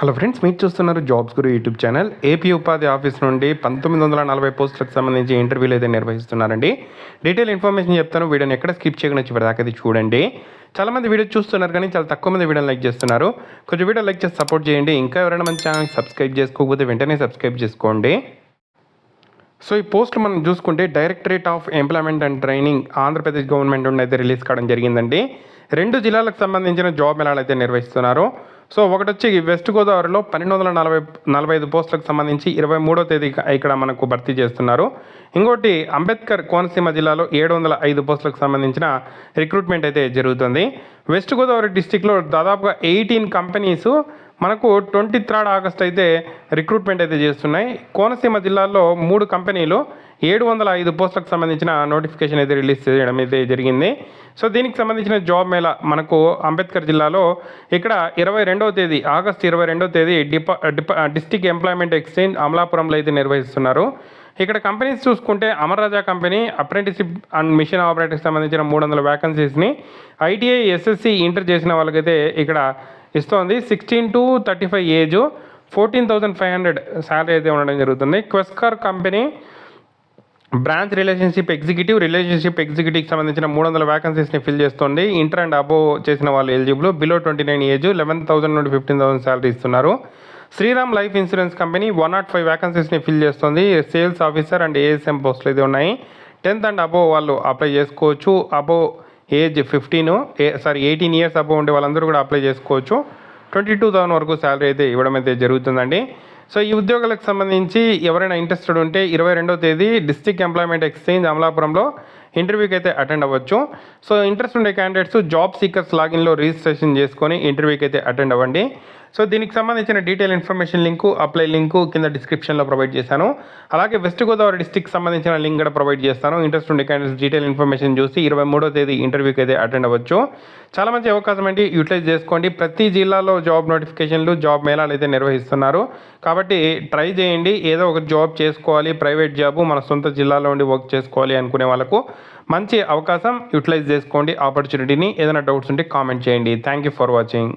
Hello friends, మీరు చూస్తున్నారు jobs గురు YouTube channel. AP ఉపాధి ఆఫీస్ నుండి 1940 పోస్టులకు సంబంధించి ఇంటర్వ్యూలు అయితే నిర్వహిస్తున్నారండి. డీటెయిల్ ఇన్ఫర్మేషన్ చెప్తాను. వీడియోని ఎక్కడ స్కిప్ చేయకుండా చివరిదాకా అది చూడండి. చాలామంది వీడియో చూస్తున్నారు కానీ చాలా తక్కువ మంది వీడియోని లైక్ చేస్తున్నారు. కొంచెం వీడియో లైక్ చేసి సపోర్ట్ చేయండి. ఇంకా ఎవరైనా మన ఛానల్ సబ్స్క్రైబ్ చేసుకోకపోతే వెంటనే సబ్స్క్రైబ్ చేసుకోండి. సో ఈ పోస్టులు మనం చూసుకుంటే directorate of employment and training Andhra Pradesh government నుండి అయితే రిలీజ్ కావడం జరిగిందండి. 2 జిల్లాలకు సంబంధించిన జాబ్ మేళాలు అయితే నిర్వహిస్తున్నారు. సో ఒకటి వచ్చి వెస్ట్ గోదావరిలో 1245 పోస్టులకు సంబంధించి 23వ తేదీ ఇక్కడ మనకు భర్తీ చేస్తున్నారు. ఇంకోటి అంబేద్కర్ కోనసీమ జిల్లాలో 705 పోస్టులకు సంబంధించిన రిక్రూట్మెంట్ అయితే జరుగుతుంది. వెస్ట్ గోదావరి డిస్టిక్లో దాదాపుగా 18 కంపెనీస్ మనకు 23 ఆగస్ట్ అయితే రిక్రూట్మెంట్ అయితే చేస్తున్నాయి. కోనసీమ జిల్లాలో 3 కంపెనీలు 705 పోస్టులకు సంబంధించిన నోటిఫికేషన్ అయితే రిలీజ్ చేయడం అయితే జరిగింది. సో దీనికి సంబంధించిన జాబ్ మేళా మనకు అంబేద్కర్ జిల్లాలో ఇక్కడ 22వ తేదీ ఆగస్ట్ 22వ తేదీ డిస్టిక్ ఎంప్లాయ్మెంట్ ఎక్స్చేంజ్ అమలాపురంలో అయితే నిర్వహిస్తున్నారు. ఇక్కడ కంపెనీస్ చూసుకుంటే అమర్ రాజా కంపెనీ అప్రెంటిస్షిప్ అండ్ మిషన్ ఆపరేటర్కి సంబంధించిన 300 వ్యాకెన్సీస్ని ఐటీఐ ఎస్ఎస్సి ఇంటర్ చేసిన వాళ్ళకైతే ఇక్కడ ఇస్తోంది. 16 to 35 ఏజ్ 14,500 శాలరీ అయితే ఉండడం జరుగుతుంది. క్వెస్కార్ కంపెనీ బ్రాంచ్ రిలేషన్షిప్ ఎగ్జిక్యూటివ్కి సంబంధించిన 300 వ్యాకెన్సీస్ని ఫిల్ చేస్తుంది. ఇంటర్ అండ్ అబోవ్ చేసిన వాళ్ళు ఎలిజిబుల్. బిలో 29 ఏజ్ 11,000 నుండి 15,000 శాలరీ ఇస్తున్నారు. శ్రీరామ్ లైఫ్ ఇన్సూరెన్స్ కంపెనీ 105 వ్యాకెన్సీస్ని ఫిల్ చేస్తుంది. సేల్స్ ఆఫీసర్ అండ్ ఏఎస్ఎం పోస్టులు అయితే ఉన్నాయి. 10th అండ్ అబోవ్ వాళ్ళు అప్లై చేసుకోవచ్చు. అబోవ్ ఏజ్ 18 ఇయర్స్ అబోవ్ ఉండే వాళ్ళందరూ కూడా అప్లై చేసుకోవచ్చు. 22,000 వరకు శాలరీ అయితే ఇవ్వడం అయితే జరుగుతుందండి. సో ఈ ఉద్యోగాలకు సంబంధించి ఎవరైనా ఇంట్రెస్టెడ్ ఉంటే 22వ తేదీ డిస్ట్రిక్ట్ ఎంప్లాయ్మెంట్ ఎక్స్చేంజ్ అమలాపురంలో ఇంటర్వ్యూకి అయితే అటెండ్ అవ్వచ్చు. సో ఇంట్రెస్ట్ ఉండే క్యాండిడేట్స్ జాబ్ సీకర్స్ లాగిన్లో రిజిస్ట్రేషన్ చేసుకొని ఇంటర్వ్యూకి అయితే అటెండ్ అవ్వండి. సో దీనికి సంబంధించిన detail information link apply link కింద డిస్క్రిప్షన్లో ప్రొవైడ్ చేశాను. అలాగే వెస్ట్ గోదావరి డిస్ట్రిక్ట్ సంబంధించిన లింక్ కూడా ప్రొవైడ్ చేస్తాను. ఇంట్రెస్ట్ ఉండే క్యాండిడేట్స్ డీటెయిల్ ఇన్ఫర్మేషన్ చూసి 23వ తేదీ ఇంటర్వ్యూకి అయితే అటెండ్ అవ్వచ్చు. చాలా మంచి అవకాశం అండి, యూటిలైజ్ చేసుకోండి. ప్రతి జిల్లాలో జాబ్ నోటిఫికేషన్లు జాబ్ మేళాలు అయితే నిర్వహిస్తున్నారు. కాబట్టి ట్రై చేయండి. ఏదో ఒక జాబ్ చేసుకోవాలి, ప్రైవేట్ జాబు మన సొంత జిల్లాలో ఉండి వర్క్ చేసుకోవాలి అనుకునే వాళ్ళకు మంచి అవకాశం. యూటిలైజ్ చేసుకోండి ఆపర్చునిటీని. ఏదైనా డౌట్స్ ఉంటే కామెంట్ చేయండి. Thank you for watching.